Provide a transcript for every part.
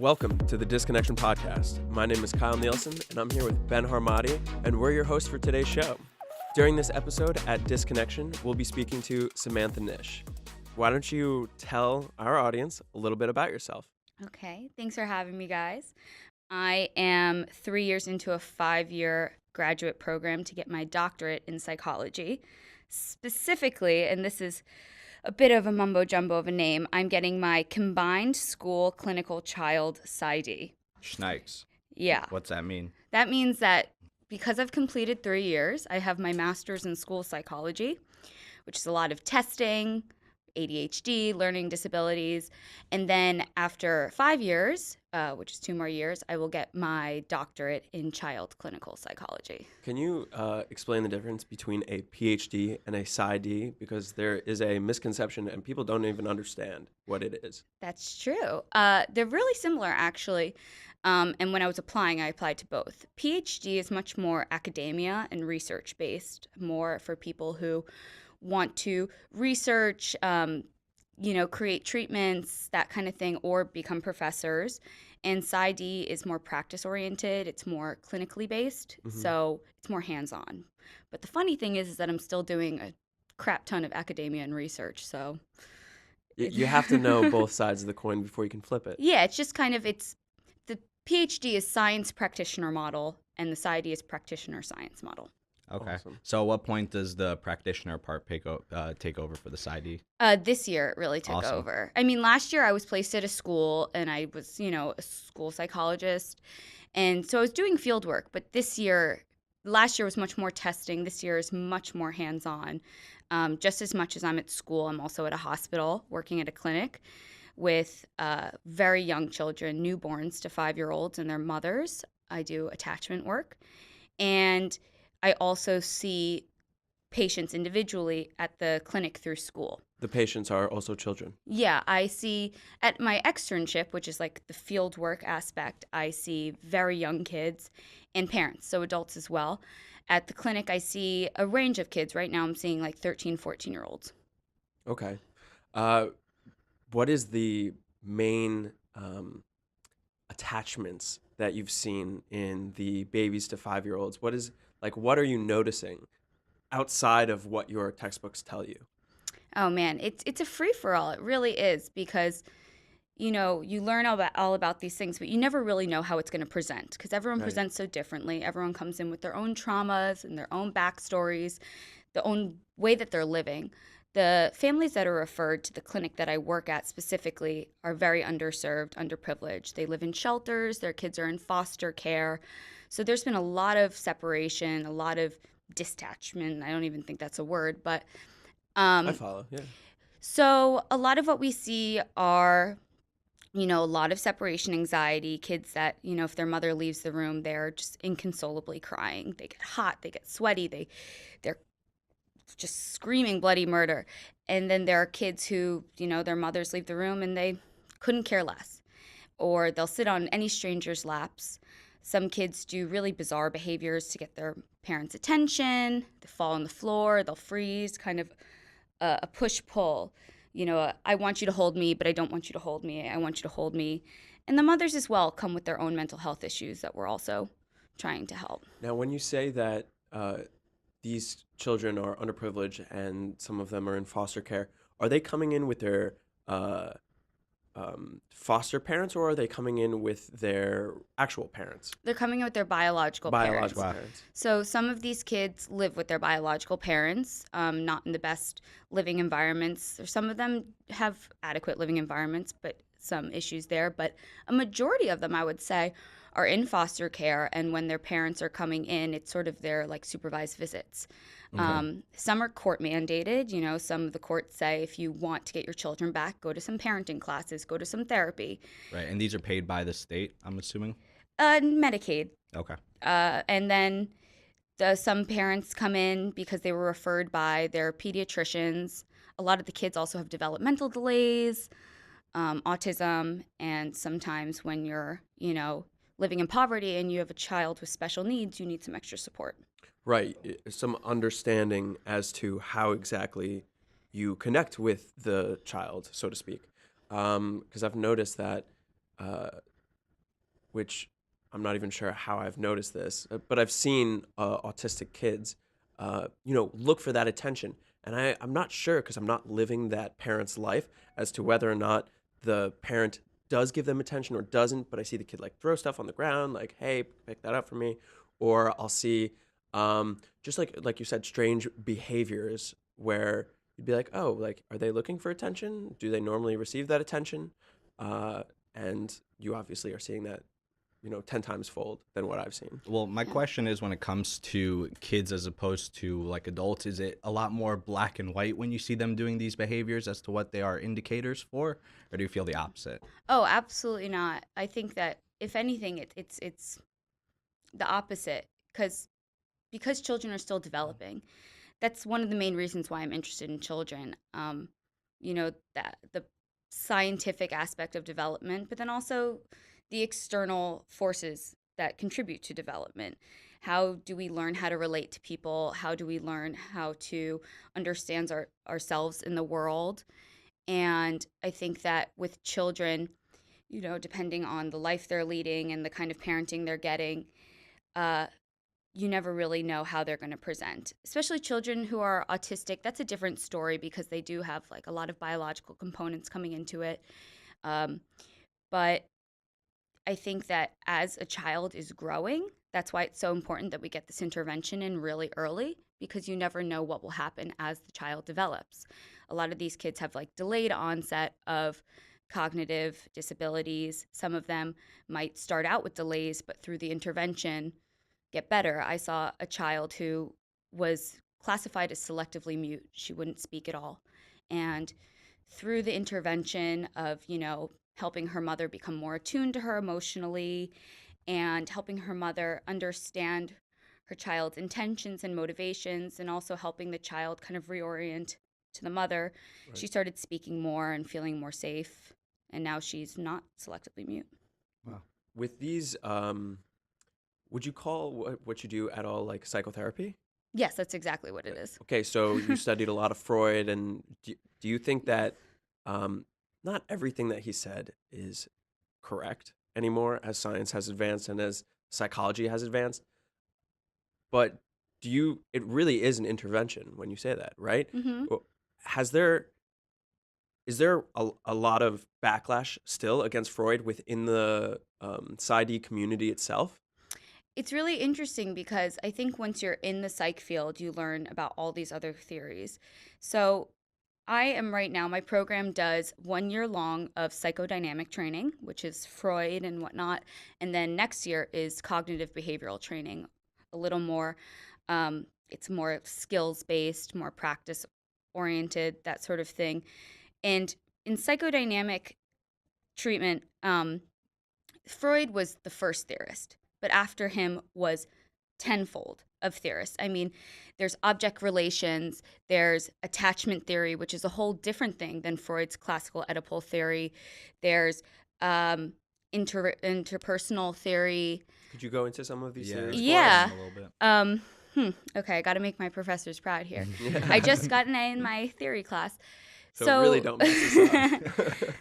Welcome to the Disconnection Podcast. My name is Kyle Nielsen, and I'm here with Ben Harmati, and we're your hosts for today's show. During this episode at Disconnection, we'll be speaking to Samantha Nish. Why don't you tell our audience a little bit about yourself? Okay, thanks for having me, guys. I am 3 years into a 5-year graduate program to get my doctorate in psychology. Specifically, and this is a bit of a mumbo-jumbo of a name, I'm getting my Combined School Clinical Child PsyD. Schnikes. Yeah. What's that mean? That means that because I've completed 3 years, I have my master's in school psychology, which is a lot of testing, ADHD, learning disabilities, and then after 5 years, which is 2 more years, I will get my doctorate in child clinical psychology. Can you explain the difference between a PhD and a PsyD? Because there is a misconception and people don't even understand what it is. That's true. They're really similar, actually. And when I was applying, I applied to both. PhD is much more academia and research-based, more for people who want to research, create treatments, that kind of thing, or become professors. And PsyD is more practice-oriented. It's more clinically based, so it's more hands-on. But the funny thing is that I'm still doing a crap ton of academia and research, so... You have to know both sides of the coin before you can flip it. Yeah, it's just kind of, the PhD is science practitioner model, and the PsyD is practitioner science model. Okay. Awesome. So at what point does the practitioner part take over for the PsyD? This year it really took Awesome. over. I mean, last year I was placed at a school and I was, a school psychologist. And so I was doing field work, but last year was much more testing. This year is much more hands-on. Just as much as I'm at school, I'm also at a hospital working at a clinic with very young children, newborns to 5-year-olds and their mothers. I do attachment work. And I also see patients individually at the clinic through school. The patients are also children. Yeah, I see at my externship, which is like the field work aspect, I see very young kids and parents, so adults as well. At the clinic, I see a range of kids. Right now I'm seeing like 13, 14-year-olds. Okay. What is the main attachments that you've seen in the babies to 5-year-olds? What are you noticing outside of what your textbooks tell you? Oh man, it's a free-for-all. It really is, because you learn all about these things, but you never really know how it's going to present, because everyone presents so differently. Everyone comes in with their own traumas and their own backstories, the own way that they're living. The families that are referred to the clinic that I work at specifically are very underserved, underprivileged. They live in shelters. Their kids are in foster care. So there's been a lot of separation, a lot of detachment. I don't even think that's a word, but I follow, yeah. So a lot of what we see are, a lot of separation anxiety, kids that, if their mother leaves the room, they're just inconsolably crying. They get hot, they get sweaty, they're just screaming bloody murder. And then there are kids who, their mothers leave the room and they couldn't care less. Or they'll sit on any stranger's laps. Some kids do really bizarre behaviors to get their parents' attention. They fall on the floor, they'll freeze, kind of a push-pull. I want you to hold me, but I don't want you to hold me. I want you to hold me. And the mothers as well come with their own mental health issues that we're also trying to help. Now, when you say that these children are underprivileged and some of them are in foster care, are they coming in with their foster parents, or are they coming in with their actual parents? They're coming in with their biological parents. Parents. So some of these kids live with their biological parents, not in the best living environments. Or some of them have adequate living environments, but some issues there. But a majority of them, I would say, are in foster care, and when their parents are coming in, it's sort of their supervised visits. Okay. Some are court mandated. Some of the courts say if you want to get your children back, go to some parenting classes, go to some therapy. Right, and these are paid by the state, I'm assuming? Medicaid. Okay. And then some parents come in because they were referred by their pediatricians. A lot of the kids also have developmental delays, autism, and sometimes when you're, living in poverty and you have a child with special needs, you need some extra support. Right. Some understanding as to how exactly you connect with the child, so to speak. Because I've noticed that which I'm not even sure how I've noticed this, but I've seen autistic kids, look for that attention. And I'm not sure because I'm not living that parent's life as to whether or not the parent does give them attention or doesn't. But I see the kid like throw stuff on the ground, like, hey, pick that up for me. Or I'll see just like you said, strange behaviors where you'd be like, oh, like, are they looking for attention? Do they normally receive that attention? And you obviously are seeing that 10 times fold than what I've seen. Well, my question is, when it comes to kids as opposed to like adults, is it a lot more black and white when you see them doing these behaviors as to what they are indicators for, or do you feel the opposite? Oh, absolutely not. I think that if anything, it's the opposite because children are still developing. That's one of the main reasons why I'm interested in children. That the scientific aspect of development, but then also the external forces that contribute to development. How do we learn how to relate to people? How do we learn how to understand ourselves in the world? And I think that with children, depending on the life they're leading and the kind of parenting they're getting, uh, you never really know how they're going to present. Especially children who are autistic, that's a different story because they do have like a lot of biological components coming into it. But I think that as a child is growing, that's why it's so important that we get this intervention in really early because you never know what will happen as the child develops. A lot of these kids have like delayed onset of cognitive disabilities. Some of them might start out with delays, but through the intervention get better. I saw a child who was classified as selectively mute. She wouldn't speak at all. And through the intervention of, helping her mother become more attuned to her emotionally and helping her mother understand her child's intentions and motivations and also helping the child kind of reorient to the mother, Right. she started speaking more and feeling more safe. And now she's not selectively mute. Wow. With these, would you call what you do at all like psychotherapy? Yes, that's exactly what it is. Okay, so you studied a lot of Freud, and do you think that not everything that he said is correct anymore as science has advanced and as psychology has advanced? But it really is an intervention when you say that, right? Mm-hmm. Well, is there a lot of backlash still against Freud within the PsyD community itself? It's really interesting because I think once you're in the psych field, you learn about all these other theories. So I am right now, my program does 1 year long of psychodynamic training, which is Freud and whatnot. And then next year is cognitive behavioral training, a little more, it's more skills based, more practice oriented, that sort of thing. And in psychodynamic treatment, Freud was the first theorist, but after him was tenfold of theorists. I mean, there's object relations, there's attachment theory, which is a whole different thing than Freud's classical Oedipal theory. There's interpersonal theory. Could you go into some of these theories? Yeah. A little bit. Okay, I got to make my professors proud here. Yeah. I just got an A in my theory class. So really don't mess this up.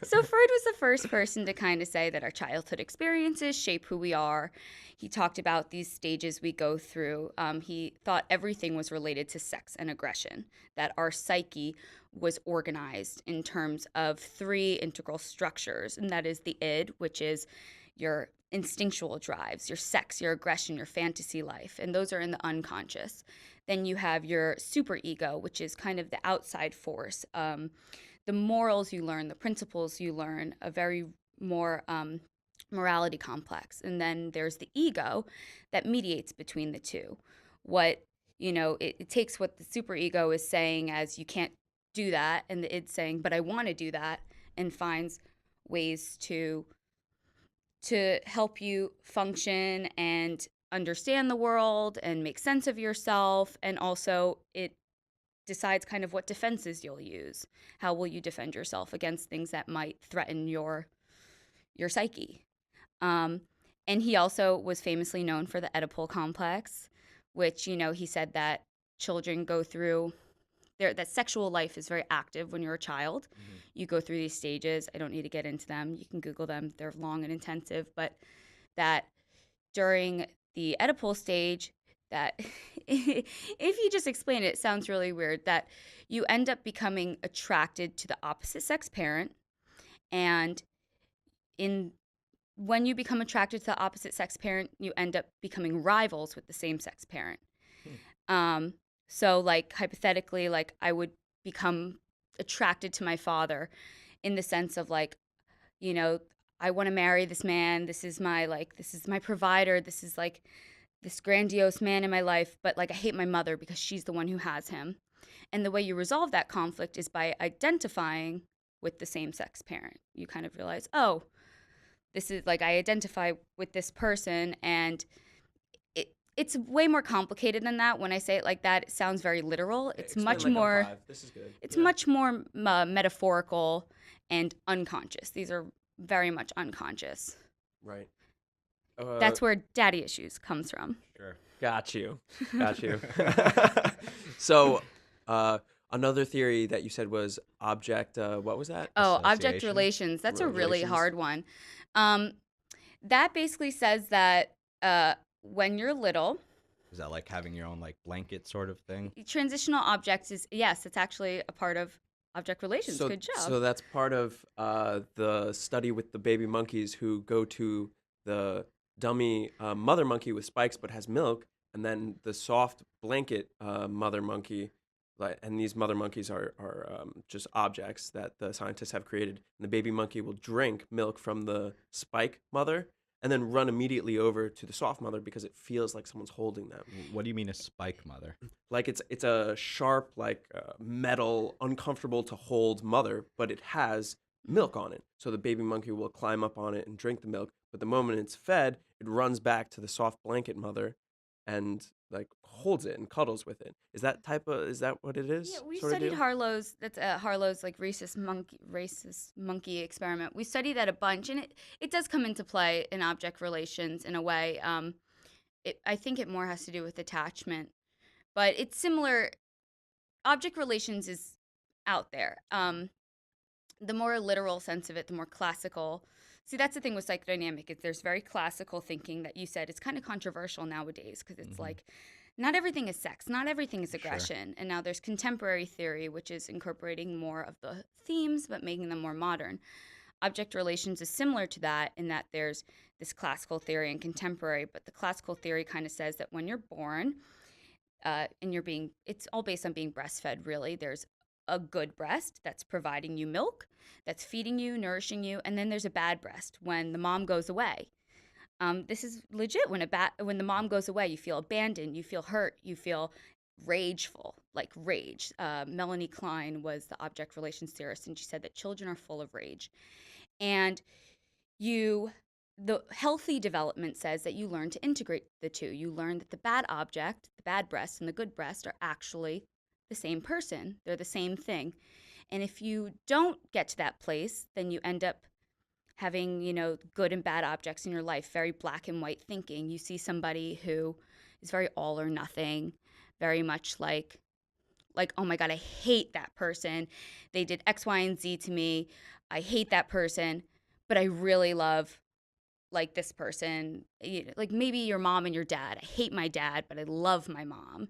So Freud was the first person to kind of say that our childhood experiences shape who we are. He talked about these stages we go through. He thought everything was related to sex and aggression, that our psyche was organized in terms of 3 integral structures, and that is the id, which is your instinctual drives, your sex, your aggression, your fantasy life, and those are in the unconscious. Then you have your superego, which is kind of the outside force. The morals you learn, the principles you learn, a very more morality complex. And then there's the ego that mediates between the two. It takes what the superego is saying as you can't do that, and the id saying, but I want to do that, and finds ways to help you function and understand the world and make sense of yourself. And also it decides kind of what defenses you'll use. How will you defend yourself against things that might threaten your psyche? And he also was famously known for the Oedipal complex, which, he said that children go through that sexual life is very active when you're a child. Mm-hmm. You go through these stages. I don't need to get into them. You can Google them. They're long and intensive, but that during the Oedipal stage, that if you just explain it, it sounds really weird, that you end up becoming attracted to the opposite sex parent. And in when you become attracted to the opposite sex parent, you end up becoming rivals with the same sex parent. Um, so like hypothetically, like I would become attracted to my father in the sense of like, you know, I want to marry this man. This is my provider. This is like this grandiose man in my life, but like I hate my mother because she's the one who has him. And the way you resolve that conflict is by identifying with the same sex parent. You kind of realize, oh, this is like I identify with this person, and it's way more complicated than that. When I say it like that, it sounds very literal. It's Explain much like I'm more. 5. This is good. It's Yeah. much more metaphorical and unconscious. These are very much unconscious. Right. That's where daddy issues comes from. Sure. Got you. Got you. So, another theory that you said was object. What was that? Oh, object Association? relations. That's a really Relations. hard one. That basically says that when you're little, Is that like having your own like blanket sort of thing? transitional objects is, yes, it's actually a part of object relations. So, Good job. so that's part of the study with the baby monkeys who go to the dummy mother monkey with spikes but has milk, and then the soft blanket mother monkey. And these mother monkeys are just objects that the scientists have created. And the baby monkey will drink milk from the spike mother and then run immediately over to the soft mother because it feels like someone's holding them. What do you mean a spike mother? Like it's a sharp, like metal, uncomfortable to hold mother, but it has milk on it. So the baby monkey will climb up on it and drink the milk. But the moment it's fed, it runs back to the soft blanket mother and like holds it and cuddles with it. Is that what it is? Yeah, we sort of studied deal? Harlow's. That's Harlow's like racist monkey experiment. We studied that a bunch, and it does come into play in object relations in a way. I think it more has to do with attachment, but it's similar. Object relations is out there. The more literal sense of it, the more classical. See, that's the thing with psychodynamic is there's very classical thinking that you said. It's kind of controversial nowadays because it's like not everything is sex, not everything is aggression. And now there's contemporary theory, which is incorporating more of the themes but making them more modern. Object relations is similar to that in that there's this classical theory and contemporary, but the classical theory kind of says that when you're born and it's all based on being breastfed, really. There's a good breast that's providing you milk, that's feeding you, nourishing you, and then there's a bad breast when the mom goes away. This is legit. When the mom goes away, you feel abandoned, you feel hurt, you feel rageful, like rage. Melanie Klein was the object relations theorist, and she said that children are full of rage. And the healthy development says that you learn to integrate the two. You learn that the bad object, the bad breast, and the good breast are actually the same person. They're the same thing. And if you don't get to that place, then you end up having, good and bad objects in your life, very black and white thinking. You see somebody who is very all or nothing, very much like, oh my God, I hate that person. They did X, Y, and Z to me. I hate that person, but I really love like this person. Like maybe your mom and your dad. I hate my dad, but I love my mom.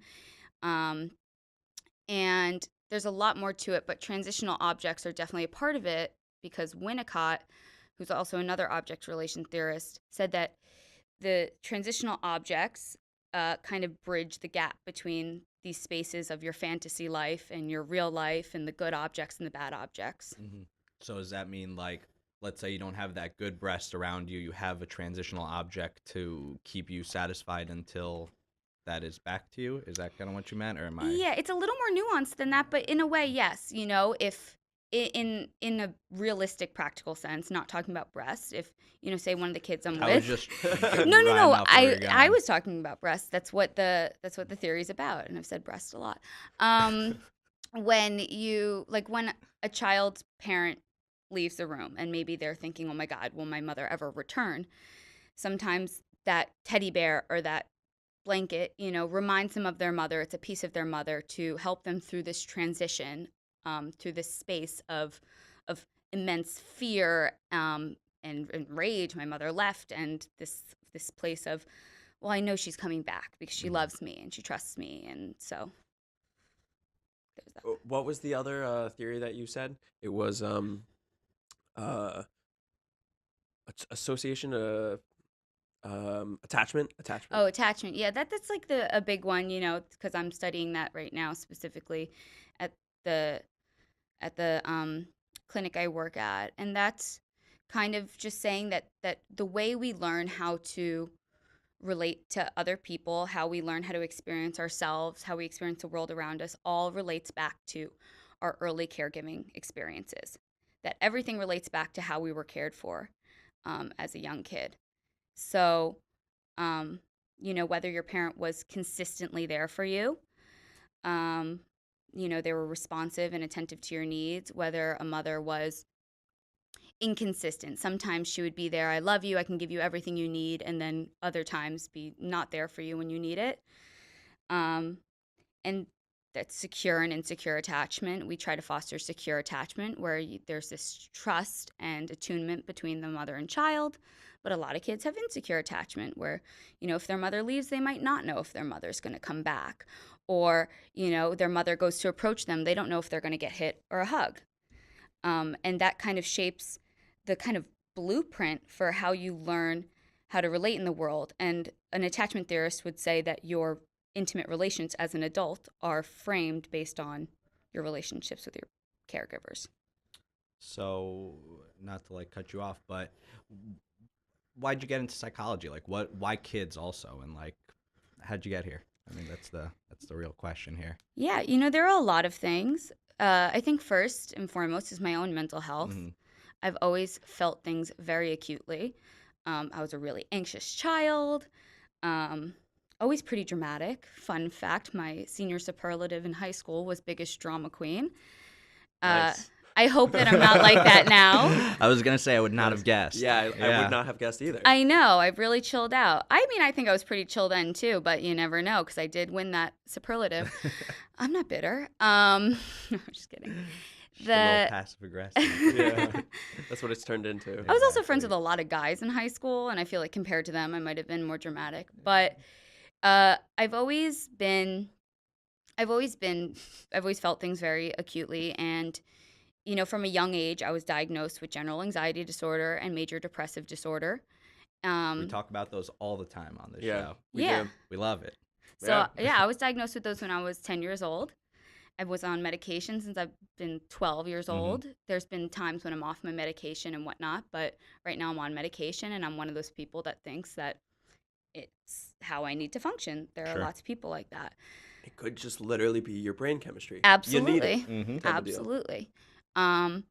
And there's a lot more to it, but transitional objects are definitely a part of it because Winnicott, who's also another object relation theorist, said that the transitional objects kind of bridge the gap between these spaces of your fantasy life and your real life and the good objects and the bad objects. Mm-hmm. So does that mean like, let's say you don't have that good breast around you, you have a transitional object to keep you satisfied until that is back to you? Is that kind of what you meant, or am I? Yeah, it's a little more nuanced than that, but in a way, yes. If in a realistic, practical sense, not talking about breasts, if say one of the kids I'm I was with, just no, I I was talking about breasts. That's what the theory is about, and I've said breast a lot. When a child's parent leaves the room, and maybe they're thinking, "Oh my God, will my mother ever return?" Sometimes that teddy bear or that blanket, reminds them of their mother. It's a piece of their mother to help them through this transition, through this space of immense fear, and rage. My mother left, and this place of, well, I know she's coming back because she loves me and she trusts me, and so there's that. What was the other theory that you said? It was association, attachment. Oh, attachment. Yeah, that's like a big one, because I'm studying that right now specifically at the clinic I work at, and that's kind of just saying that the way we learn how to relate to other people, how we learn how to experience ourselves, how we experience the world around us, all relates back to our early caregiving experiences. That everything relates back to how we were cared for as a young kid. So, whether your parent was consistently there for you, they were responsive and attentive to your needs, whether a mother was inconsistent. Sometimes she would be there, I love you, I can give you everything you need, and then other times be not there for you when you need it. And that's secure and insecure attachment. We try to foster secure attachment where there's this trust and attunement between the mother and child. But a lot of kids have insecure attachment where, if their mother leaves, they might not know if their mother's going to come back. Or, their mother goes to approach them, they don't know if they're going to get hit or a hug. And that kind of shapes the kind of blueprint for how you learn how to relate in the world. And an attachment theorist would say that your intimate relations as an adult are framed based on your relationships with your caregivers. So, not to cut you off, but why'd you get into psychology? Why kids also? And how'd you get here? I mean, that's the real question here. Yeah, there are a lot of things. I think first and foremost is my own mental health. Mm-hmm. I've always felt things very acutely. I was a really anxious child, always pretty dramatic. Fun fact, my senior superlative in high school was biggest drama queen. Nice. I hope that I'm not like that now. I was going to say I would not have guessed. Yeah, I would not have guessed either. I know. I've really chilled out. I mean, I think I was pretty chill then too, but you never know because I did win that superlative. I'm not bitter. No, just kidding. A little passive aggressive. Yeah, that's what it's turned into. I was also friends with a lot of guys in high school, and I feel like compared to them, I might have been more dramatic. But I've always felt things very acutely, and from a young age, I was diagnosed with general anxiety disorder and major depressive disorder. We talk about those all the time on this show. We do. We love it. So I was diagnosed with those when I was 10 years old. I was on medication since I've been 12 years old. There's been times when I'm off my medication and whatnot, but right now I'm on medication, and I'm one of those people that thinks that it's how I need to function. There are lots of people like that. It could just literally be your brain chemistry. Absolutely. You need it. Absolutely. And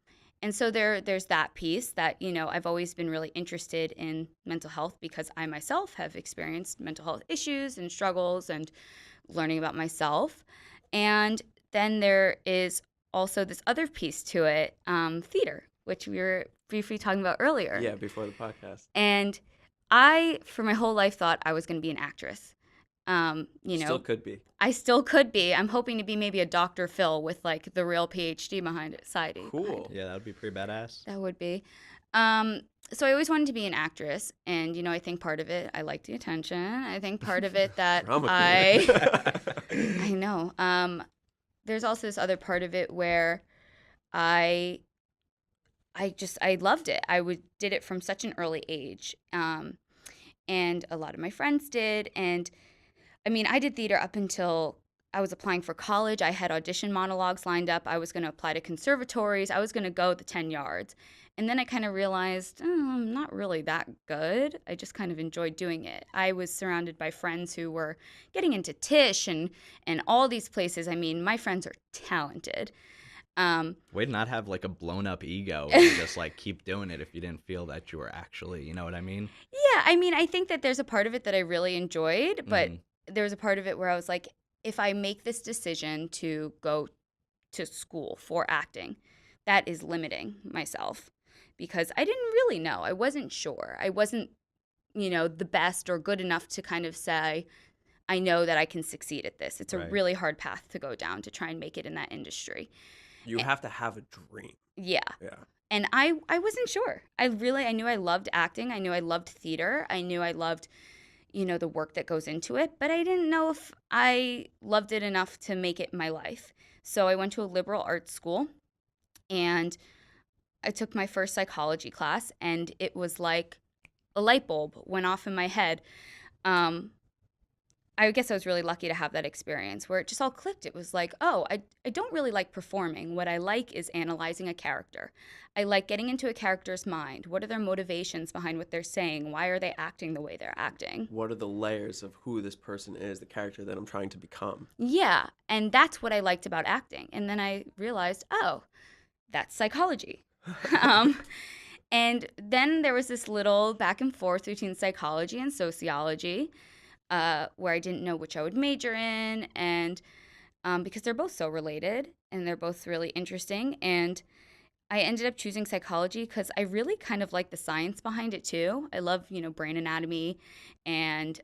so there's that piece that, I've always been really interested in mental health because I myself have experienced mental health issues and struggles and learning about myself. And then there is also this other piece to it, theater, which we were briefly talking about earlier. Yeah, before the podcast. And I, for my whole life, thought I was going to be an actress. Still could be. I still could be. I'm hoping to be maybe a Dr. Phil with the real PhD behind it, PsyD. Cool. Yeah, that would be pretty badass. That would be. So I always wanted to be an actress, and I think part of it, I like the attention. I think part of it that I know. There's also this other part of it where I loved it. Did it from such an early age, and a lot of my friends did. And I mean, I did theater up until I was applying for college. I had audition monologues lined up. I was going to apply to conservatories. I was going to go the 10 yards. And then I kind of realized, I'm not really that good. I just kind of enjoyed doing it. I was surrounded by friends who were getting into Tisch and all these places. I mean, my friends are talented. Way to not have a blown up ego and just keep doing it if you didn't feel that you were actually, you know what I mean? Yeah, I mean, I think that there's a part of it that I really enjoyed, but there was a part of it where I was like, if I make this decision to go to school for acting, that is limiting myself because I didn't really know. I wasn't sure. I wasn't, the best or good enough to kind of say, I know that I can succeed at this. It's a really hard path to go down to try and make it in that industry. You have to have a dream. Yeah. Yeah. And I wasn't sure. I knew I loved acting. I knew I loved theater. I knew I loved, the work that goes into it, but I didn't know if I loved it enough to make it my life. So I went to a liberal arts school and I took my first psychology class, and it was like a light bulb went off in my head. Um, I guess I was really lucky to have that experience where it just all clicked. It was like, oh, I don't really like performing. What I like is analyzing a character. I like getting into a character's mind. What are their motivations behind what they're saying? Why are they acting the way they're acting? What are the layers of who this person is, the character that I'm trying to become? Yeah, and that's what I liked about acting. And then I realized, oh, that's psychology. um, and then there was this little back and forth between psychology and sociology, where I didn't know which I would major in, and because they're both so related and they're both really interesting. And I ended up choosing psychology because I really kind of like the science behind it too. I love, brain anatomy and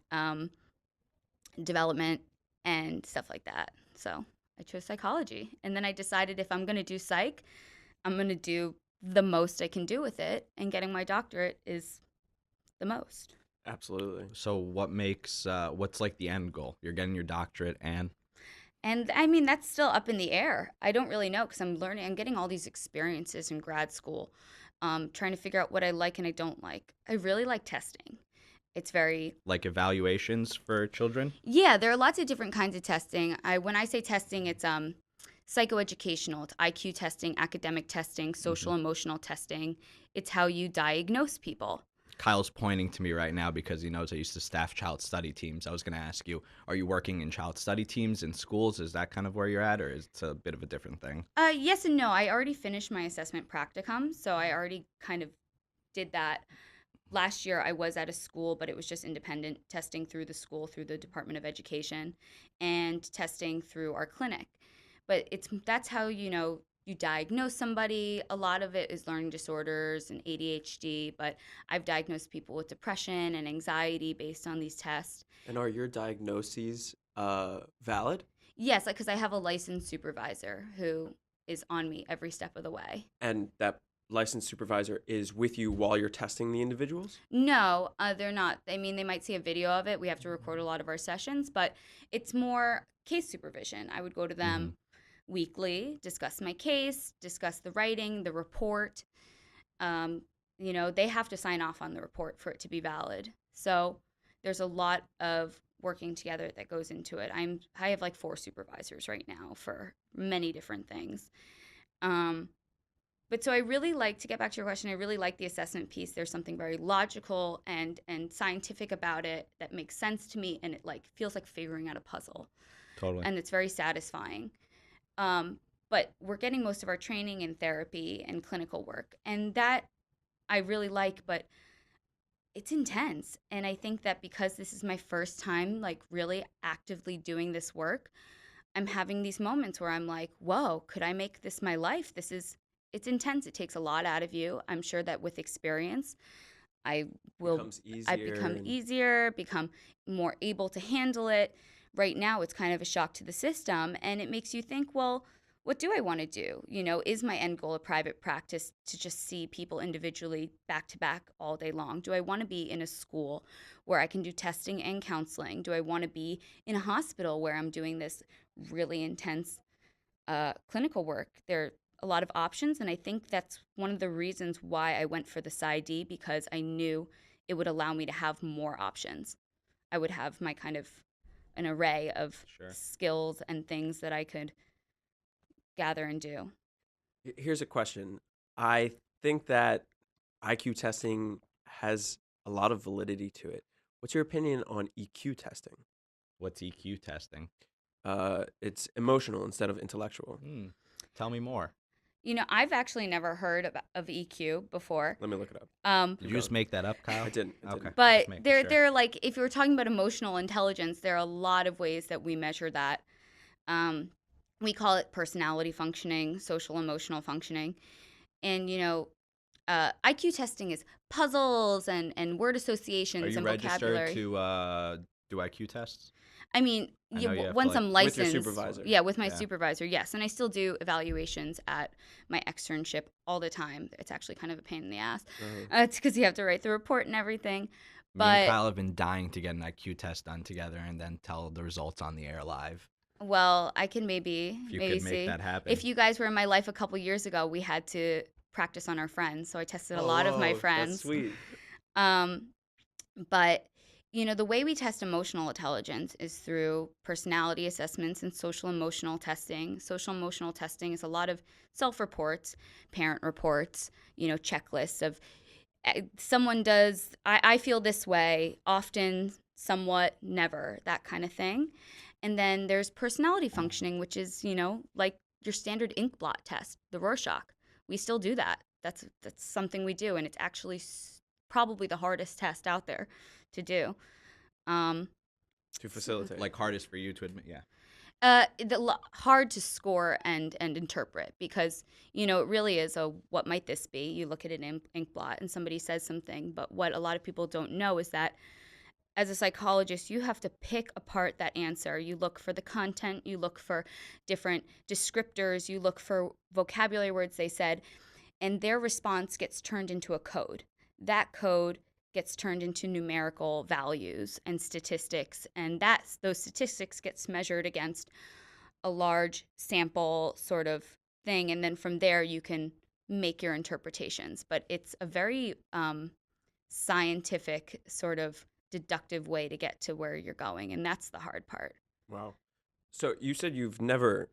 development and stuff like that. So I chose psychology. And then I decided if I'm going to do psych, I'm going to do the most I can do with it. And getting my doctorate is the most. Absolutely. So what's like the end goal? You're getting your doctorate and I mean, that's still up in the air. I don't really know because I'm getting all these experiences in grad school, trying to figure out what I like and I don't like. I really like testing. It's very, like evaluations for children? yeah, there are lots of different kinds of testing. When I say testing, it's psychoeducational. It's IQ testing, academic testing, social emotional testing. It's how you diagnose people. Kyle's pointing to me right now because he knows I used to staff child study teams. I was going to ask you, are you working in child study teams in schools? Is that kind of where you're at, or is it a bit of a different thing? Yes and no. I already finished my assessment practicum, so I already kind of did that. Last year I was at a school, but it was just independent testing through the school, through the Department of Education, and testing through our clinic. But that's how you diagnose somebody. A lot of it is learning disorders and ADHD, but I've diagnosed people with depression and anxiety based on these tests. And are your diagnoses valid? Yes, because I have a licensed supervisor who is on me every step of the way. And that licensed supervisor is with you while you're testing the individuals? No, they're not. I mean, they might see a video of it. We have to record a lot of our sessions, but it's more case supervision. I would go to them weekly, discuss my case, discuss the writing, the report. They have to sign off on the report for it to be valid. So there's a lot of working together that goes into it. I have like 4 supervisors right now for many different things. But so I really like, to get back to your question, I really like the assessment piece. There's something very logical and scientific about it that makes sense to me, and it like feels like figuring out a puzzle. Totally. And it's very satisfying. But we're getting most of our training in therapy and clinical work, and that I really like, but it's intense. And I think that because this is my first time like really actively doing this work, I'm having these moments where I'm like, whoa, could I make this my life? It's intense. It takes a lot out of you. I'm sure that with experience, I become easier, become more able to handle it. Right now, it's kind of a shock to the system, and it makes you think, well, what do I want to do? Is my end goal a private practice to just see people individually back to back all day long? Do I want to be in a school where I can do testing and counseling? Do I want to be in a hospital where I'm doing this really intense clinical work? There are a lot of options, and I think that's one of the reasons why I went for the PsyD, because I knew it would allow me to have more options. I would have my kind of an array of skills and things that I could gather and do. Here's a question. I think that IQ testing has a lot of validity to it. What's your opinion on EQ testing? What's EQ testing? It's emotional instead of intellectual. Tell me more. I've actually never heard of EQ before. Let me look it up. Did you just make that up, Kyle? I didn't. Okay. But they're like, if you were talking about emotional intelligence, there are a lot of ways that we measure that. We call it personality functioning, social emotional functioning. And, IQ testing is puzzles and word associations and vocabulary. Are you registered to do IQ tests? I mean, I know you have to, once like, I'm with your licensed, supervisor. yeah, with my Yeah. supervisor, yes, and I still do evaluations at my externship all the time. It's actually kind of a pain in the ass. It's because you have to write the report and everything. Me and But Kyle have been dying to get an IQ test done together and then tell the results on the air live. well, I can maybe If you could make see that happen. if you guys were in my life a couple years ago, we had to practice on our friends, so I tested a lot of my That's friends. sweet. Um, but the way we test emotional intelligence is through personality assessments and social emotional testing. Social emotional testing is a lot of self-reports, parent reports, checklists of someone does, I feel this way, often, somewhat, never, that kind of thing. And then there's personality functioning, which is, like your standard ink blot test, the Rorschach. We still do that. That's something we do, and it's actually probably the hardest test out there to do. Um, To facilitate. Like hardest for you to admit, yeah. hard to score and interpret because it really is a what might this be. You look at an ink blot and somebody says something, but what a lot of people don't know is that as a psychologist, you have to pick apart that answer. You look for the content, you look for different descriptors, you look for vocabulary words they said, and their response gets turned into a code. That code gets turned into numerical values and statistics, and those statistics gets measured against a large sample sort of thing, and then from there you can make your interpretations. But it's a very scientific sort of deductive way to get to where you're going, and that's the hard part. Wow. So you said you've never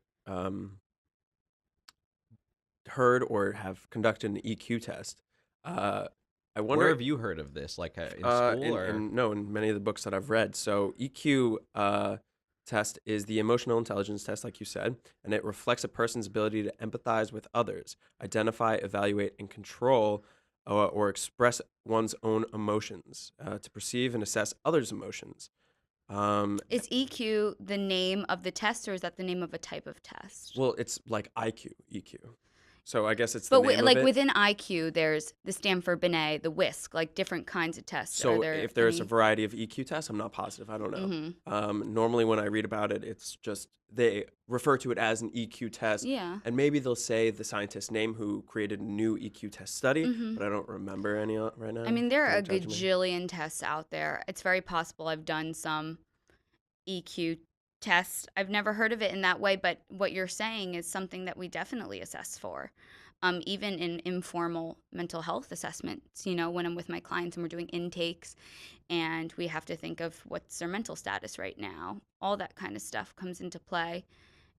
heard or have conducted an EQ test. I wonder. Where have you heard of this? Like in school or? No, in many of the books that I've read. So EQ test is the emotional intelligence test, like you said, and it reflects a person's ability to empathize with others, identify, evaluate, and control or express one's own emotions, to perceive and assess others' emotions. Is EQ the name of the test, or is that the name of a type of test? Well, it's like IQ, EQ. So I guess it's the But name like of it. within IQ, there's the Stanford Binet, the WISC, like different kinds of tests. So Are if there's a any- variety of EQ tests, I'm not positive. I don't know. Mhm. Normally, when I read about it, it's just they refer to it as an EQ test, Yeah. and maybe they'll say the scientist's name who created a new EQ test study, Mhm. but I don't remember any right now. I mean, there are a Don't judge me. gajillion tests out there. It's very possible I've done some EQ tests. I've never heard of it in that way, but what you're saying is something that we definitely assess for. Even in informal mental health assessments, when I'm with my clients and we're doing intakes and we have to think of what's their mental status right now, all that kind of stuff comes into play.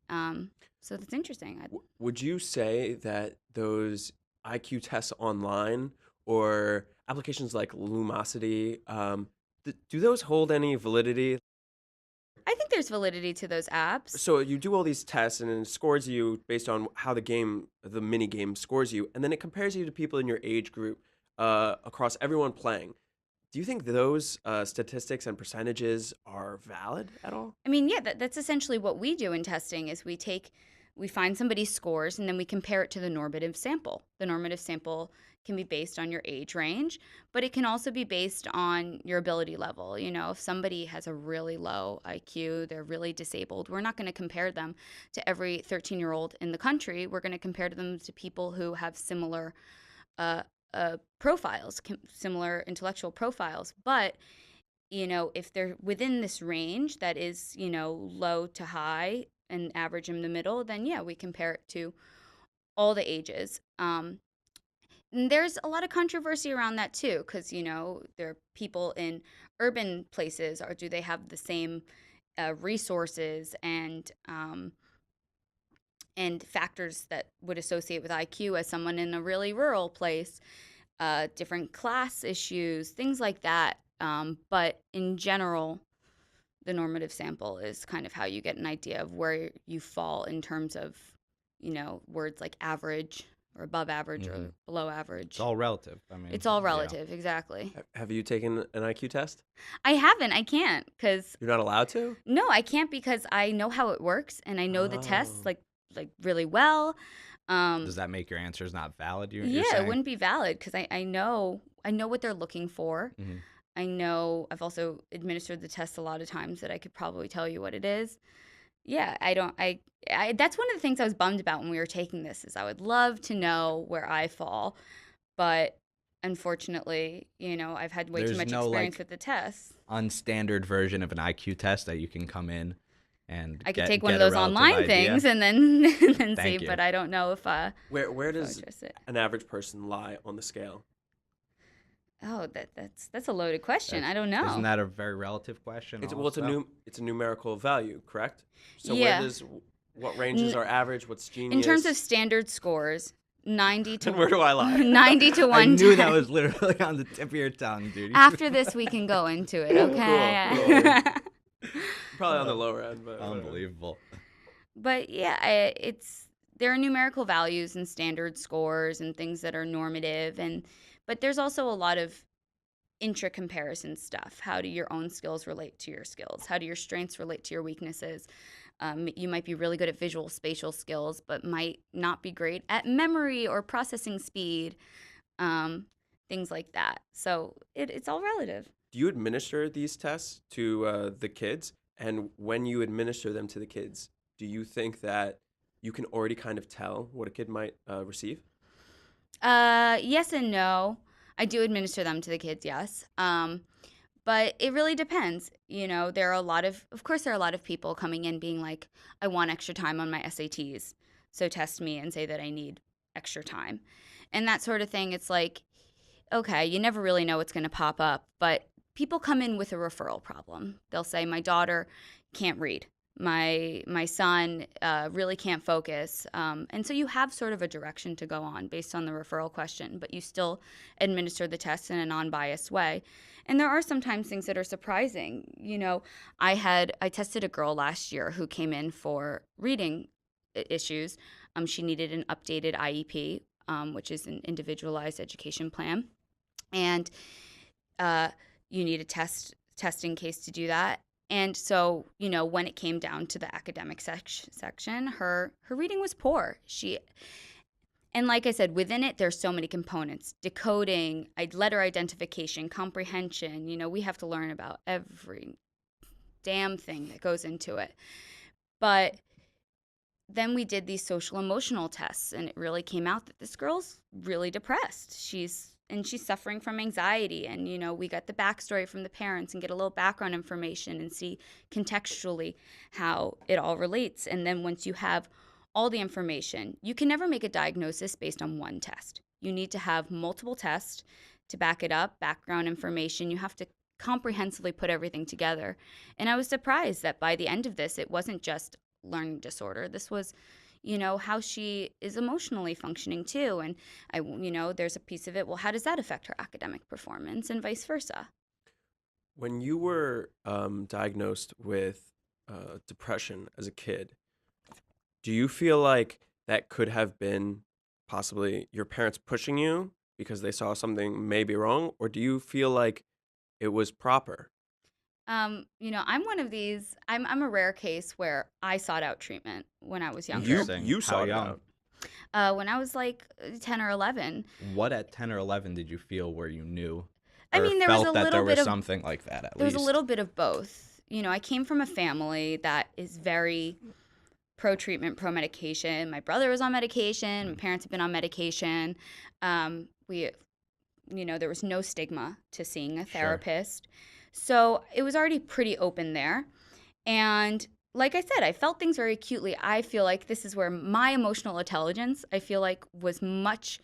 So that's interesting. Would you say that those IQ tests online or applications like Lumosity, do those hold any validity? I think there's validity to those apps. So you do all these tests and it scores you based on how the mini game scores you, and then it compares you to people in your age group across everyone playing. Do you think those statistics and percentages are valid at all? I mean, yeah, that's essentially what we do in testing is we find somebody's scores and then we compare it to the normative sample. The normative sample can be based on your age range, but it can also be based on your ability level. If somebody has a really low IQ, they're really disabled, we're not going to compare them to every 13-year-old in the country. We're going to compare them to people who have similar profiles, similar intellectual profiles. But if they're within this range that is, low to high and average in the middle, then yeah, we compare it to all the ages. And there's a lot of controversy around that too, because there are people in urban places, or do they have the same resources and factors that would associate with IQ as someone in a really rural place? Different class issues, things like that. But in general, the normative sample is kind of how you get an idea of where you fall in terms of, words like average or above average or below average. It's all relative. I mean, It's all relative, exactly. Have you taken an IQ test? I haven't. I can't because You're not allowed to? no, I can't because I know how it works and I know the tests Oh. like really well. Does that make your answers not valid? You're Yeah, saying? it wouldn't be valid because I know what they're looking for. Mhm. I know I've also administered the test a lot of times that I could probably tell you what it is. Yeah, I that's one of the things I was bummed about when we were taking this is I would love to know where I fall, but unfortunately, I've had way too There's much no experience like with the tests. unstandard version of an IQ test that you can come in and I could get take one of a those relative online idea. things and then and then see, Thank you. but I don't know if Where if I would does trust it. an average person lie on the scale? Oh, that's a loaded question. I don't know. Isn't that a very relative question? It's also? it's a numerical value, correct? So Yeah. what ranges are average? What's genius? In terms of standard scores, 90 to And where do I lie? 90 to 110. I knew that was literally on the tip of your tongue, dude. After this, we can go into it, okay? Cool. Probably on the lower end, but whatever. Unbelievable. But yeah, there are numerical values and standard scores and things that are normative, but there's also a lot of intra-comparison stuff. How do your own skills relate to your skills? How do your strengths relate to your weaknesses? You might be really good at visual spatial skills, but might not be great at memory or processing speed, things like that. So it's all relative. Do you administer these tests to the kids? And when you administer them to the kids, do you think that you can already kind of tell what a kid might receive? Yes and no. I do administer them to the kids, yes. But it really depends. There are of course, there are a lot of people coming in being like, I want extra time on my SATs. So test me and say that I need extra time. And that sort of thing, it's like, okay, you never really know what's going to pop up. But people come in with a referral problem. They'll say, my daughter can't read. My son really can't focus. And so you have sort of a direction to go on based on the referral question, but you still administer the test in a non-biased way. And there are sometimes things that are surprising. I tested a girl last year who came in for reading issues. She needed an updated IEP, which is an individualized education plan. And you need a testing case to do that. And so, when it came down to the academic section, her reading was poor. And like I said, within it, there's so many components: decoding, letter identification, comprehension. We have to learn about every damn thing that goes into it. But then we did these social emotional tests, and it really came out that this girl's really depressed. She's suffering from anxiety, and we got the backstory from the parents and get a little background information and see contextually how it all relates. And then once you have all the information, you can never make a diagnosis based on one test. You need to have multiple tests to back it up, background information. You have to comprehensively put everything together. And I was surprised that by the end of this, it wasn't just learning disorder. This was how she is emotionally functioning too. And there's a piece of it, well, how does that affect her academic performance and vice versa? When you were diagnosed with depression as a kid, do you feel like that could have been possibly your parents pushing you because they saw something maybe wrong? Or do you feel like it was proper? I'm one of these. I'm a rare case where I sought out treatment when I was younger. You How sought it young? out. When I was like 10 or 11. What at 10 or 11 did you feel where you knew? I or mean, there was felt a that little there bit was of something like that at there was least? a little bit of both. I came from a family that is very pro-treatment, pro-medication. My brother was on medication. My parents have been on medication. There was no stigma to seeing a therapist. So it was already pretty open there. And like I said, I felt things very acutely. I feel like this is where my emotional intelligence, I feel like, was much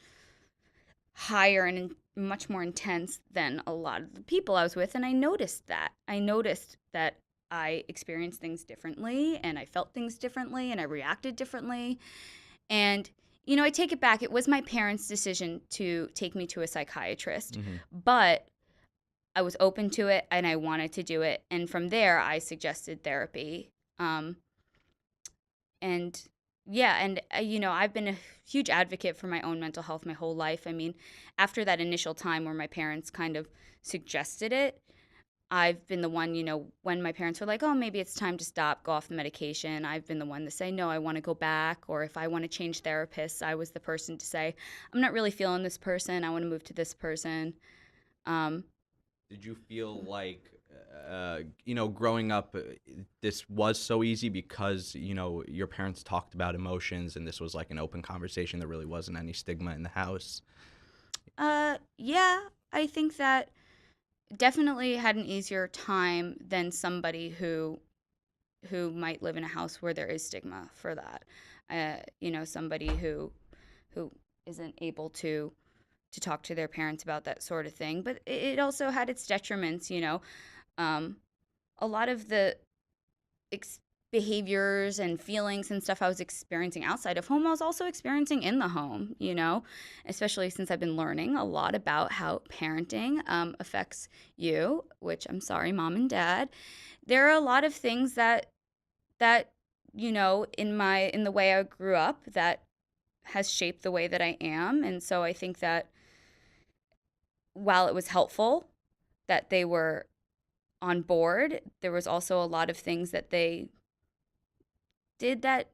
higher and much more intense than a lot of the people I was with. And I noticed that. I experienced things differently, and I felt things differently, and I reacted differently. And, I take it back. It was my parents' decision to take me to a psychiatrist. Mm-hmm. But I was open to it, and I wanted to do it. And from there, I suggested therapy. I've been a huge advocate for my own mental health my whole life. I mean, after that initial time where my parents kind of suggested it, I've been the one, when my parents were like, oh, maybe it's time to stop, go off the medication, I've been the one to say, no, I want to go back. Or if I want to change therapists, I was the person to say, I'm not really feeling this person, I want to move to this person. Did you feel like, growing up, this was so easy because, your parents talked about emotions and this was like an open conversation? There really wasn't any stigma in the house. Yeah, I think that definitely had an easier time than somebody who might live in a house where there is stigma for that. Somebody who isn't able to talk to their parents about that sort of thing. But it also had its detriments. A lot of the behaviors and feelings and stuff I was experiencing outside of home, I was also experiencing in the home, especially since I've been learning a lot about how parenting affects you, which I'm sorry, mom and dad. There are a lot of things that in the way I grew up that has shaped the way that I am. And so I think that while it was helpful that they were on board, there was also a lot of things that they did that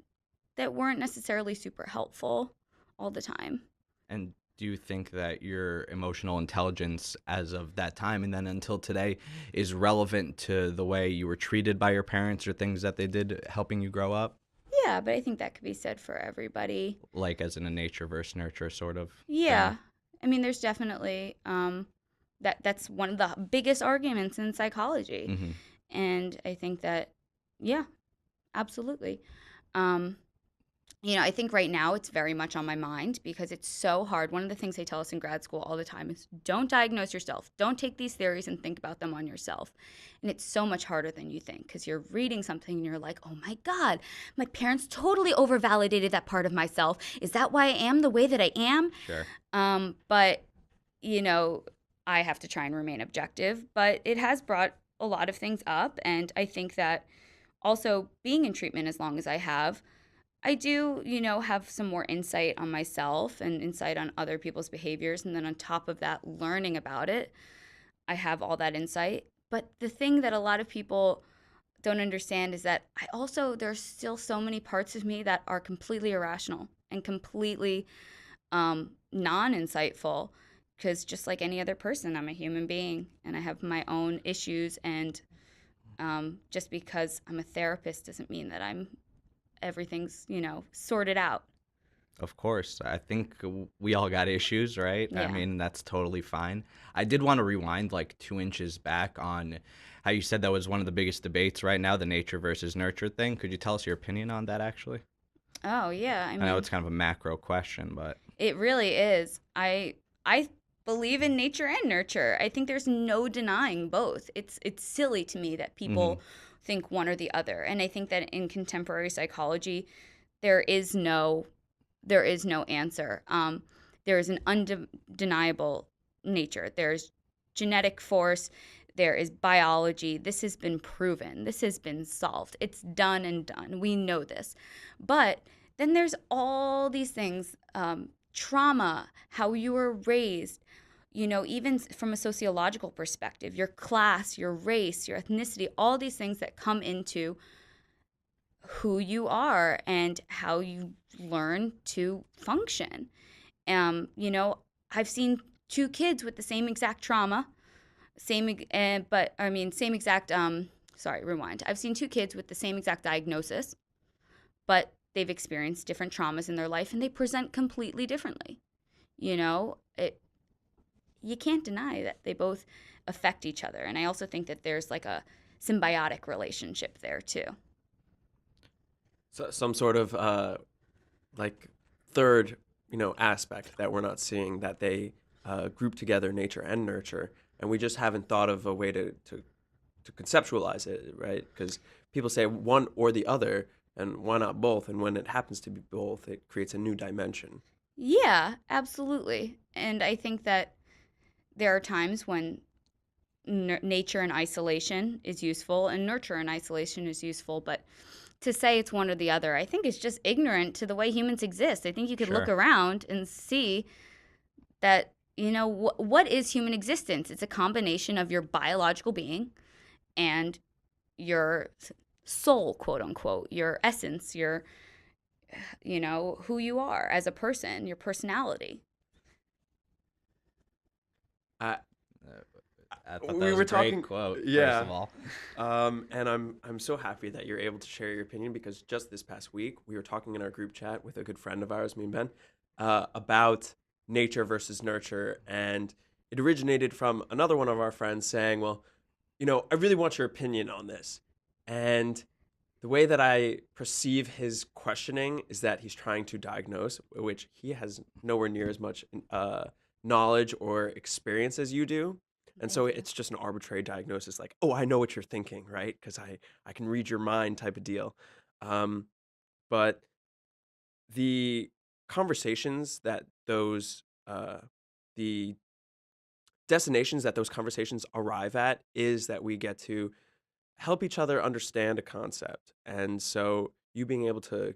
weren't necessarily super helpful all the time. And do you think that your emotional intelligence as of that time and then until today is relevant to the way you were treated by your parents or things that they did helping you grow up? Yeah, but I think that could be said for everybody. Like as in a nature versus nurture sort of Yeah. thing? I mean, there's definitely that's one of the biggest arguments in psychology. Mm-hmm. And I think that, yeah, absolutely. Um, I think right now it's very much on my mind because it's so hard. One of the things they tell us in grad school all the time is don't diagnose yourself. Don't take these theories and think about them on yourself. And it's so much harder than you think because you're reading something and you're like, oh my God, my parents totally overvalidated that part of myself. Is that why I am the way that I am? Sure. But, I have to try and remain objective. But it has brought a lot of things up. And I think that also being in treatment as long as I have, I do, have some more insight on myself and insight on other people's behaviors. And then on top of that, learning about it, I have all that insight. But the thing that a lot of people don't understand is that there's still so many parts of me that are completely irrational and completely non-insightful. Because just like any other person, I'm a human being and I have my own issues. And just because I'm a therapist doesn't mean that everything's sorted out. Of course. I think we all got issues, right? I Yeah. mean, that's totally fine. I did want to rewind like 2 inches back on how you said that was one of the biggest debates right now, the nature versus nurture thing. Could you tell us your opinion on that, actually? Oh yeah, I know it's kind of a macro question, but it really is. I believe in nature and nurture. I think there's no denying both. It's silly to me that people think one or the other. And I think that in contemporary psychology, there is no answer. There is an undeniable nature. There's genetic force. There is biology. This has been proven. This has been solved. It's done and done. We know this. But then there's all these things, trauma, how you were raised, even from a sociological perspective, your class, your race, your ethnicity, all these things that come into who you are and how you learn to function. I've seen two kids with the same exact trauma, same exact, sorry, rewind. I've seen two kids with the same exact diagnosis, but they've experienced different traumas in their life and they present completely differently. You can't deny that they both affect each other. And I also think that there's like a symbiotic relationship there too. So some sort of like third, aspect that we're not seeing, that they group together nature and nurture, and we just haven't thought of a way to conceptualize it, right? Because people say one or the other, and why not both? And when it happens to be both, it creates a new dimension. Yeah, absolutely. And I think that there are times when nature in isolation is useful and nurture in isolation is useful, but to say it's one or the other, I think is just ignorant to the way humans exist. I think you could look around and see that, what is human existence? It's a combination of your biological being and your soul, quote unquote, your essence, your, who you are as a person, your personality. I thought that we was were a great talking. quote, first Yeah. of all. And I'm so happy that you're able to share your opinion because just this past week we were talking in our group chat with a good friend of ours, me and Ben, about nature versus nurture, and it originated from another one of our friends saying, "Well, I really want your opinion on this," and the way that I perceive his questioning is that he's trying to diagnose, which he has nowhere near as much knowledge or experience as you do. And so Thank you. it's just an arbitrary diagnosis, like, oh, I know what you're thinking, right? Because I can read your mind type of deal. Um, but the conversations that the destinations that those conversations arrive at is that we get to help each other understand a concept. And so you being able to,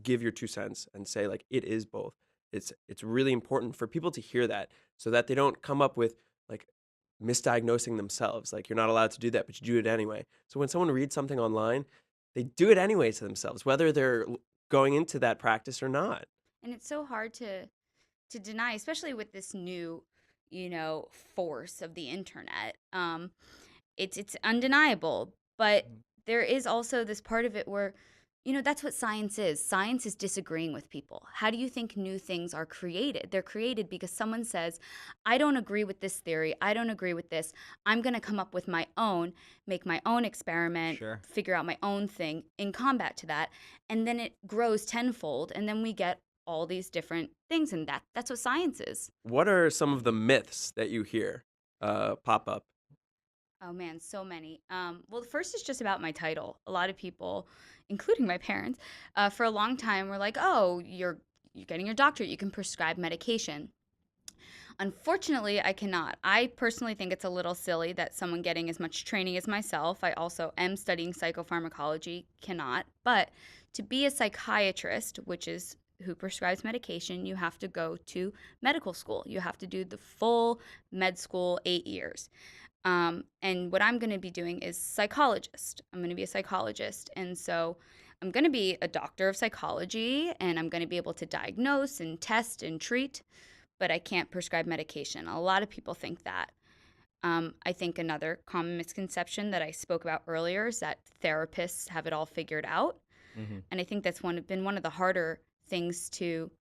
give your 2 cents and say like it is both. It's really important for people to hear that so that they don't come up with like misdiagnosing themselves. Like you're not allowed to do that, but you do it anyway. So when someone reads something online, they do it anyway to themselves, whether they're going into that practice or not. And it's so hard to deny, especially with this new, force of the internet. It's undeniable, but there is also this part of it where, that's what science is. Science is disagreeing with people. How do you think new things are created? They're created because someone says, I don't agree with this theory. I don't agree with this. I'm going to come up with my own, make my own experiment, Sure. figure out my own thing in combat to that. And then it grows tenfold. And then we get all these different things. And that's what science is. What are some of the myths that you hear pop up? Oh man, so many. Well, the first is just about my title. A lot of people, including my parents, for a long time were like, "Oh, you're getting your doctorate. You can prescribe medication." Unfortunately, I cannot. I personally think it's a little silly that someone getting as much training as myself, I also am studying psychopharmacology, cannot. But to be a psychiatrist, which is who prescribes medication, you have to go to medical school. You have to do the full med school 8 years. And what I'm going to be doing is psychologist. I'm going to be a psychologist. And so I'm going to be a doctor of psychology and I'm going to be able to diagnose and test and treat, but I can't prescribe medication. A lot of people think that. I think another common misconception that I spoke about earlier is that therapists have it all figured out. Mm-hmm. And I think that's been one of the harder things to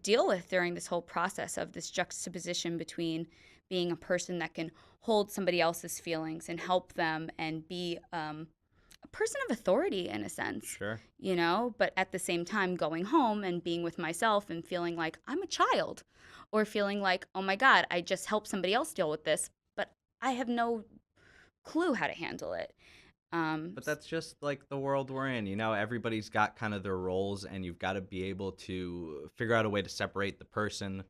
deal with during this whole process of this juxtaposition between being a person that can hold somebody else's feelings and help them and be a person of authority in a sense, Sure. but at the same time going home and being with myself and feeling like I'm a child or feeling like, oh my God, I just helped somebody else deal with this, but I have no clue how to handle it. But that's just like the world we're in. Everybody's got kind of their roles, and you've got to be able to figure out a way to separate the person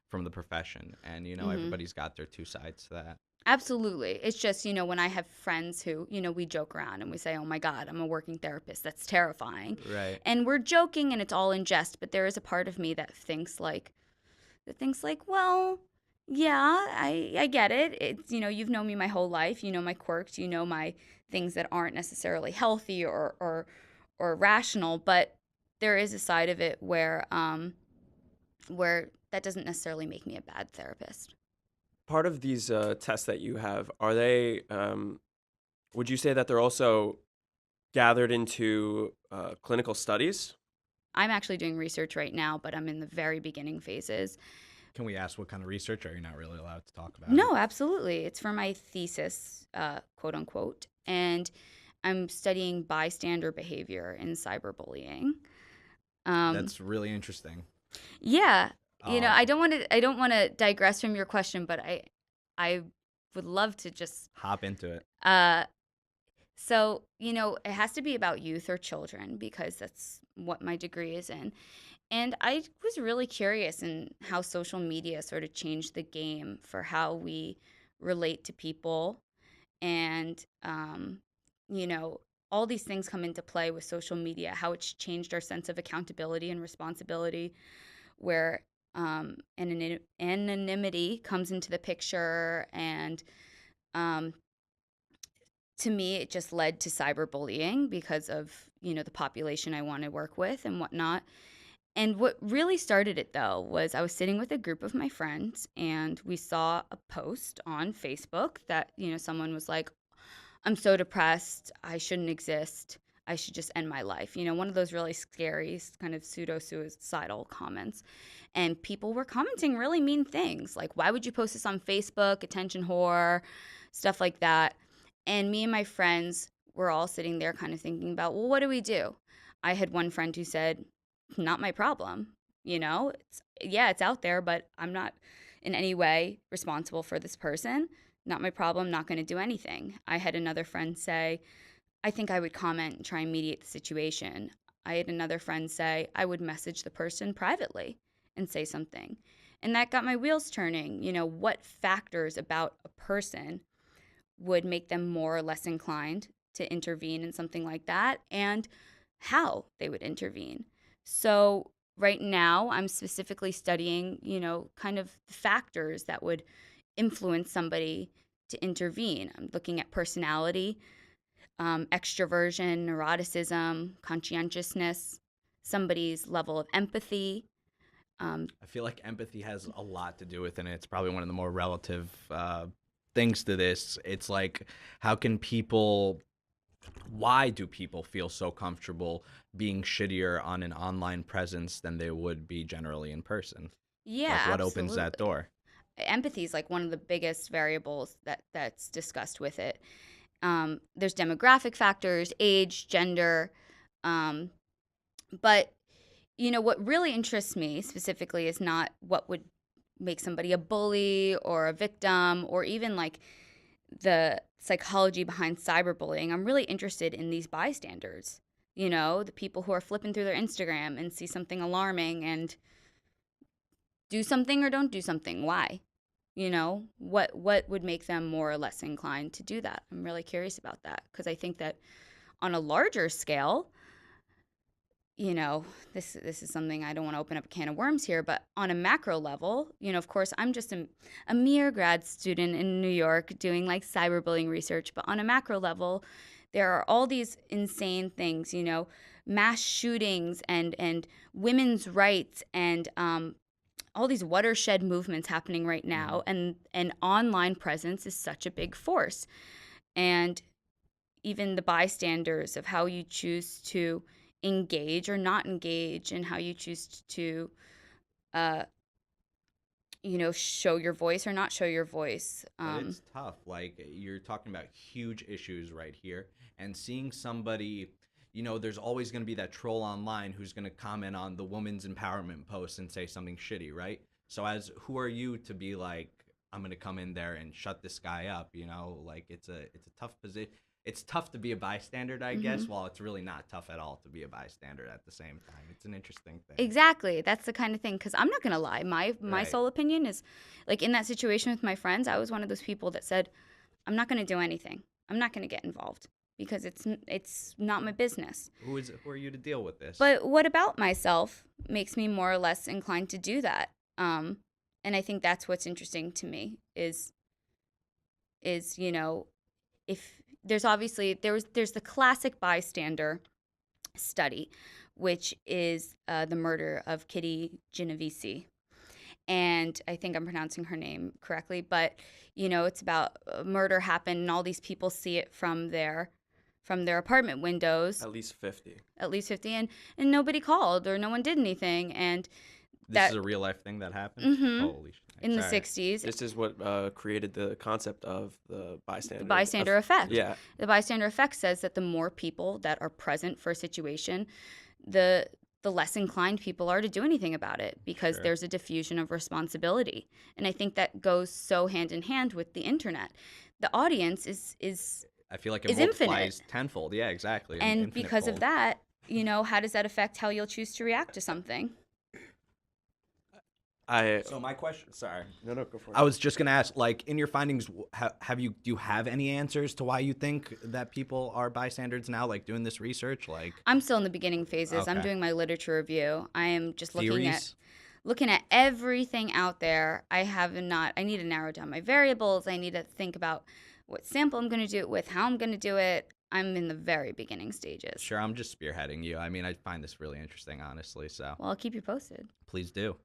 from the profession. And, everybody's got their two sides to that. Absolutely. It's just, when I have friends who, we joke around and we say, oh my God, I'm a working therapist. That's terrifying. Right. And we're joking and it's all in jest, but there is a part of me that thinks like, well, yeah, I get it. It's, you've known me my whole life. You know my quirks. You know my things that aren't necessarily healthy or rational. But there is a side of it where that doesn't necessarily make me a bad therapist. Part of these tests that you have, are they, would you say that they're also gathered into clinical studies? I'm actually doing research right now, but I'm in the very beginning phases. Can we ask what kind of research? Are you not really allowed to talk about No, it? absolutely. It's for my thesis, quote unquote. And I'm studying bystander behavior in cyberbullying. That's really interesting. Yeah. Uh, I don't want to digress from your question, but I would love to just Hop into it. so, it has to be about youth or children because that's what my degree is in. And I was really curious in how social media sort of changed the game for how we relate to people. And, all these things come into play with social media, how it's changed our sense of accountability and responsibility, where anonymity comes into the picture. And to me, it just led to cyberbullying because of, the population I want to work with and whatnot. And what really started it, though, was I was sitting with a group of my friends, and we saw a post on Facebook that, someone was like, I'm so depressed. I shouldn't exist. I should just end my life. One of those really scary kind of pseudo-suicidal comments. And people were commenting really mean things like, why would you post this on Facebook? Attention whore, stuff like that. And me and my friends were all sitting there kind of thinking about, well, what do we do? I had one friend who said, not my problem. It's out there, but I'm not in any way responsible for this person. Not my problem, not going to do anything. I had another friend say, I think I would comment and try and mediate the situation. I had another friend say, I would message the person privately and say something. And that got my wheels turning. What factors about a person would make them more or less inclined to intervene in something like that, and how they would intervene. So right now, I'm specifically studying, kind of factors that would influence somebody to intervene. I'm looking at personality, extroversion, neuroticism, conscientiousness, somebody's level of empathy. I feel like empathy has a lot to do with it, and it's probably one of the more relative things to this. It's like, why do people feel so comfortable being shittier on an online presence than they would be generally in person? Yeah, like, what opens that door? Empathy is like one of the biggest variables that's discussed with it. There's demographic factors, age, gender, but what really interests me specifically is not what would make somebody a bully or a victim, or even like the psychology behind cyberbullying. I'm really interested in these bystanders, the people who are flipping through their Instagram and see something alarming and do something or don't do something. Why? What would make them more or less inclined to do that? I'm really curious about that, because I think that on a larger scale, this is something, I don't want to open up a can of worms here, but on a macro level, of course, I'm just a mere grad student in New York doing like cyberbullying research, but on a macro level, there are all these insane things, mass shootings and women's rights and all these watershed movements happening right now, and online presence is such a big force. And even the bystanders of how you choose to engage or not engage, and how you choose to show your voice or not show your voice. But it's tough. Like, you're talking about huge issues right here, and seeing somebody, there's always going to be that troll online who's going to comment on the woman's empowerment post and say something shitty, right? So who are you to be like, I'm going to come in there and shut this guy up? Like, it's a tough position. It's tough to be a bystander, I guess, while it's really not tough at all to be a bystander at the same time. It's an interesting thing. Exactly. That's the kind of thing, because I'm not going to lie. My Right. sole opinion is, like, in that situation with my friends, I was one of those people that said, I'm not going to do anything. I'm not going to get involved, because it's not my business. Who are you to deal with this? But what about myself makes me more or less inclined to do that? And I think that's what's interesting to me is if there's obviously there's the classic bystander study, which is the murder of Kitty Genovese. And I think I'm pronouncing her name correctly, but it's about a murder happened and all these people see it from their apartment windows. At least 50. And nobody called or no one did anything. And this is a real life thing that happened? Holy shit. in the 60s. This is what created the concept of the bystander. The bystander effect. Yeah. The bystander effect says that the more people that are present for a situation, the less inclined people are to do anything about it, because Sure. there's a diffusion of responsibility. And I think that goes so hand in hand with the internet. The audience is I feel like it is multiplies infinite. tenfold. Yeah, exactly. And Infinite because of fold. that, how does that affect how you'll choose to react to something? So my question. Sorry. No, go for it. I was just gonna ask, like, in your findings, do you have any answers to why you think that people are bystanders now? Like, doing this research, like, I'm still in the beginning phases. I'm Okay. doing my literature review. I am just theories? looking at everything out there. I need to narrow down my variables. I need to think about what sample I'm going to do it with, how I'm going to do it. I'm in the very beginning stages. Sure, I'm just spearheading you. I mean, I find this really interesting, honestly. So Well, I'll keep you posted. please do.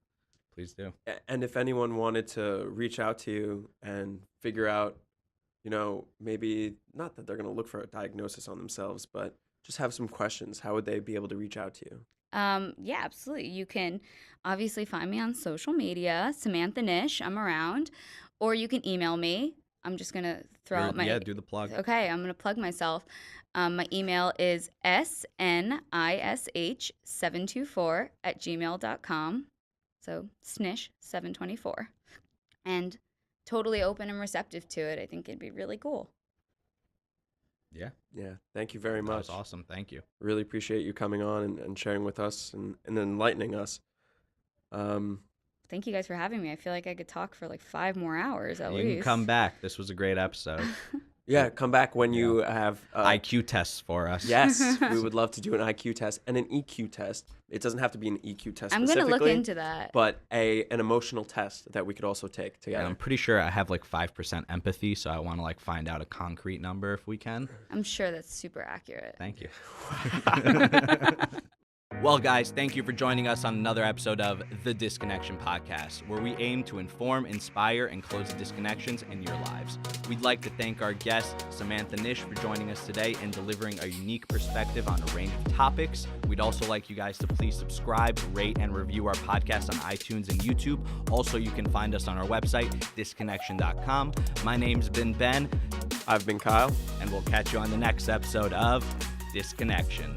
Please do. And if anyone wanted to reach out to you and figure out, maybe not that they're going to look for a diagnosis on themselves, but just have some questions, how would they be able to reach out to you? Yeah, absolutely. You can obviously find me on social media, Samantha Nish. I'm around. Or you can email me. I'm just going to throw out my... Yeah, do the plug. Okay, I'm going to plug myself. My email is snish724@gmail.com. So snish724. And totally open and receptive to it. I think it'd be really cool. Yeah. Yeah, thank you very That much. was awesome. Thank you. Really appreciate you coming on and sharing with us and enlightening us. Thank you guys for having me. I feel like I could talk for like 5 more hours at You least. can come back. This was a great episode. Yeah, come back when you have... IQ tests for us. Yes, we would love to do an IQ test and an EQ test. It doesn't have to be an EQ test I'm going to look into that. But an emotional test that we could also take together. And I'm pretty sure I have like 5% empathy, so I want to like find out a concrete number if we can. I'm sure that's super accurate. Thank you. Well, guys, thank you for joining us on another episode of The Disconnection Podcast, where we aim to inform, inspire, and close the disconnections in your lives. We'd like to thank our guest, Samantha Nish, for joining us today and delivering a unique perspective on a range of topics. We'd also like you guys to please subscribe, rate, and review our podcast on iTunes and YouTube. Also, you can find us on our website, disconnection.com. My name's been Ben. I've been Kyle. And we'll catch you on the next episode of Disconnection.